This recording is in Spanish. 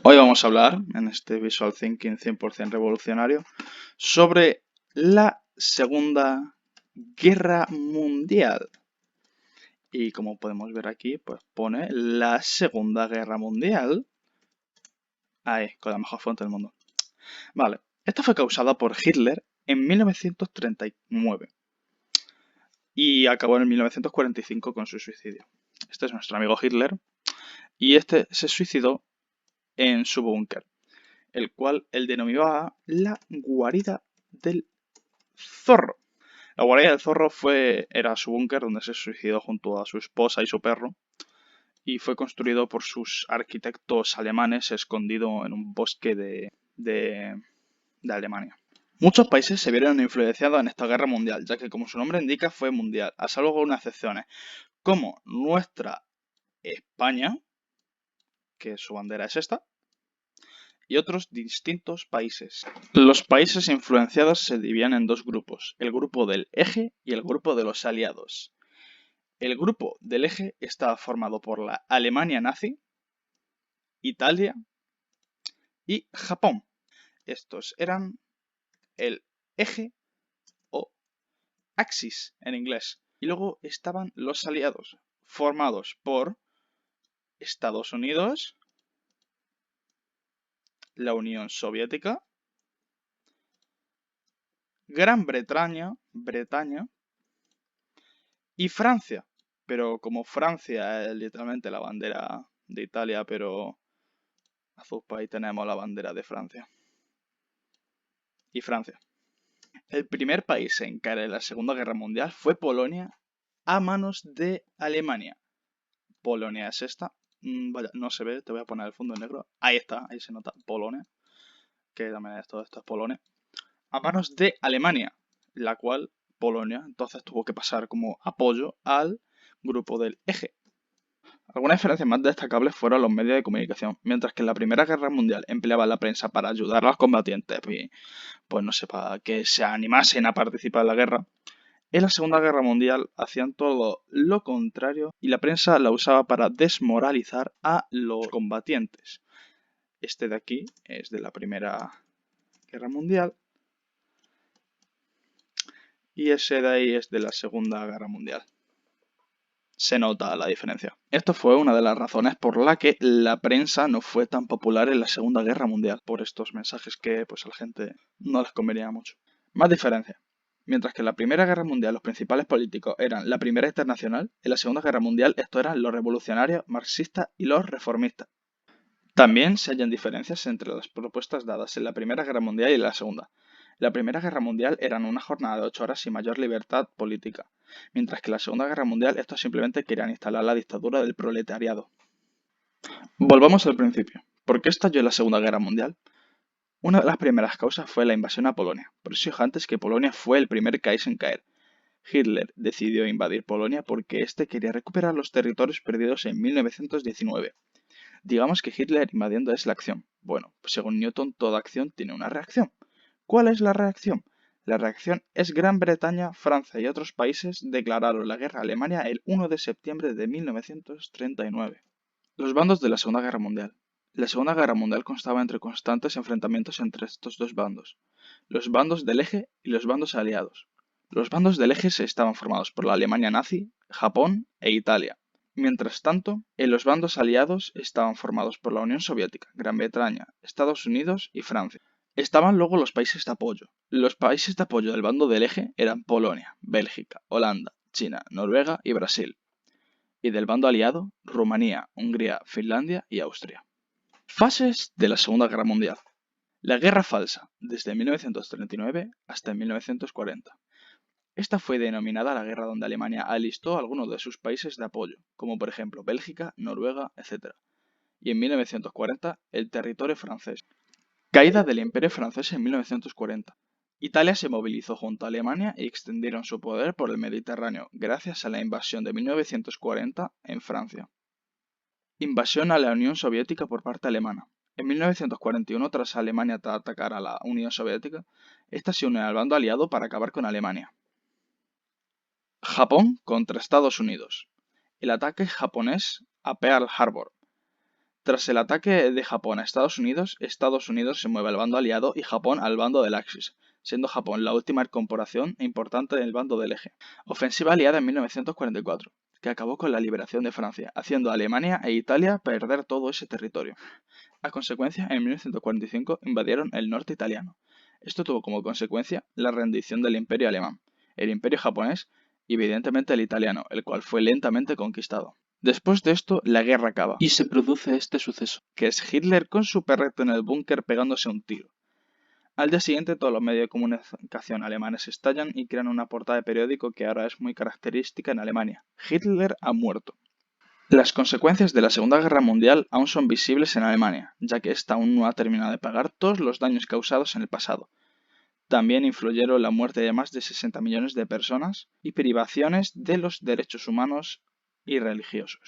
Hoy vamos a hablar, en este Visual Thinking 100% revolucionario, sobre la Segunda Guerra Mundial. Y como podemos ver aquí, pues pone la Segunda Guerra Mundial. Ahí, con la mejor fuente del mundo. Vale, esta fue causada por Hitler en 1939 y acabó en 1945 con su suicidio. Este es nuestro amigo Hitler y este se suicidó en su búnker, el cual él denominaba la guarida del zorro. La guarida del zorro era su búnker donde se suicidó junto a su esposa y su perro y fue construido por sus arquitectos alemanes escondido en un bosque de Alemania. Muchos países se vieron influenciados en esta guerra mundial, ya que como su nombre indica fue mundial, a salvo algunas excepciones, como nuestra España, que su bandera es esta, y otros distintos países. Los países influenciados se dividían en dos grupos, el grupo del Eje y el grupo de los aliados. El grupo del Eje estaba formado por la Alemania nazi, Italia y Japón. Estos eran el Eje o Axis en inglés. Y luego estaban los aliados, formados por Estados Unidos, la Unión Soviética, Gran Bretaña y Francia. Pero como Francia es literalmente la bandera de Italia, pero azul, ahí tenemos la bandera de Francia. Y Francia. El primer país en caer en la Segunda Guerra Mundial fue Polonia a manos de Alemania. Polonia es esta. Vaya, no se ve, te voy a poner el fondo en negro. Ahí está, ahí se nota Polonia. Que también esto es Polonia. A manos de Alemania, la cual Polonia entonces tuvo que pasar como apoyo al grupo del Eje. Algunas diferencias más destacables fueron los medios de comunicación. Mientras que en la Primera Guerra Mundial empleaba la prensa para ayudar a los combatientes y, pues no sé, para que se animasen a participar en la guerra, en la Segunda Guerra Mundial hacían todo lo contrario y la prensa la usaba para desmoralizar a los combatientes. Este de aquí es de la Primera Guerra Mundial y ese de ahí es de la Segunda Guerra Mundial. Se nota la diferencia. Esto fue una de las razones por la que la prensa no fue tan popular en la Segunda Guerra Mundial, por estos mensajes que pues a la gente no les convenía mucho. Más diferencia. Mientras que en la Primera Guerra Mundial los principales políticos eran la Primera Internacional, en la Segunda Guerra Mundial estos eran los revolucionarios, marxistas y los reformistas. También se hallan diferencias entre las propuestas dadas en la Primera Guerra Mundial y en la Segunda. En la Primera Guerra Mundial eran una jornada de 8 horas y mayor libertad política, mientras que en la Segunda Guerra Mundial estos simplemente querían instalar la dictadura del proletariado. Volvamos al principio. ¿Por qué estalló la Segunda Guerra Mundial? Una de las primeras causas fue la invasión a Polonia. Por eso dije antes que Polonia fue el primer país en caer. Hitler decidió invadir Polonia porque éste quería recuperar los territorios perdidos en 1919. Digamos que Hitler invadiendo es la acción. Bueno, pues según Newton, toda acción tiene una reacción. ¿Cuál es la reacción? La reacción es Gran Bretaña, Francia y otros países declararon la guerra a Alemania el 1 de septiembre de 1939. Los bandos de la Segunda Guerra Mundial. La Segunda Guerra Mundial constaba entre constantes enfrentamientos entre estos dos bandos, los bandos del Eje y los bandos aliados. Los bandos del Eje se estaban formados por la Alemania nazi, Japón e Italia. Mientras tanto, en los bandos aliados estaban formados por la Unión Soviética, Gran Bretaña, Estados Unidos y Francia. Estaban luego los países de apoyo. Los países de apoyo del bando del Eje eran Polonia, Bélgica, Holanda, China, Noruega y Brasil. Y del bando aliado, Rumanía, Hungría, Finlandia y Austria. Fases de la Segunda Guerra Mundial. La Guerra Falsa, desde 1939 hasta 1940. Esta fue denominada la guerra donde Alemania alistó a algunos de sus países de apoyo, como por ejemplo Bélgica, Noruega, etc. Y en 1940, el territorio francés. Caída del Imperio francés en 1940. Italia se movilizó junto a Alemania y extendieron su poder por el Mediterráneo gracias a la invasión de 1940 en Francia. Invasión a la Unión Soviética por parte alemana. En 1941, tras Alemania atacar a la Unión Soviética, esta se une al bando aliado para acabar con Alemania. Japón contra Estados Unidos. El ataque japonés a Pearl Harbor. Tras el ataque de Japón a Estados Unidos se mueve al bando aliado y Japón al bando del Axis, siendo Japón la última corporación importante del bando del eje. Ofensiva aliada en 1944, que acabó con la liberación de Francia, haciendo a Alemania e Italia perder todo ese territorio. A consecuencia, en 1945 invadieron el norte italiano. Esto tuvo como consecuencia la rendición del Imperio alemán, el Imperio japonés y evidentemente el italiano, el cual fue lentamente conquistado. Después de esto, la guerra acaba y se produce este suceso, que es Hitler con su perrete en el búnker pegándose un tiro. Al día siguiente, todos los medios de comunicación alemanes estallan y crean una portada de periódico que ahora es muy característica en Alemania. Hitler ha muerto. Las consecuencias de la Segunda Guerra Mundial aún son visibles en Alemania, ya que ésta aún no ha terminado de pagar todos los daños causados en el pasado. También influyeron la muerte de más de 60 millones de personas y privaciones de los derechos humanos y religiosos.